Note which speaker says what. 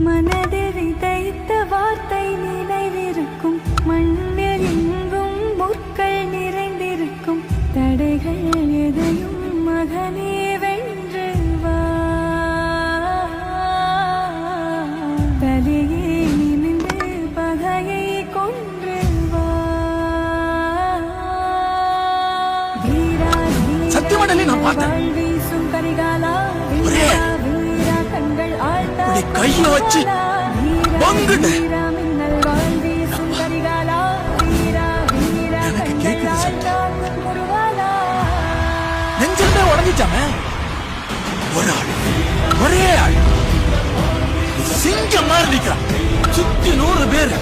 Speaker 1: மனதில் விதைத்த வார்த்தை நினைவிருக்கும், மண்ணில் எங்கும் முற்கள் நிறைந்திருக்கும். தடைகள் எதையும் மகனே வென்று வா, தலையே நிமிர்ந்து பகையை கொன்று வா. வீரா
Speaker 2: சத்தியமாடலே நான் பார்த்தேன்.
Speaker 1: வீசும் கரிகாலா, வீரா வீரா கண்கள் ஆழ்ந்தா
Speaker 2: கையில வச்சு பங்குன்னு எனக்கு கேக்குது சத்தம். நெஞ்சிலே உடஞ்சிச்சாமே. ஒரு ஆள், ஒரே ஆள், சிங்கம் மாதிரி நிக்கிறான். சுத்தி 100 பேர்.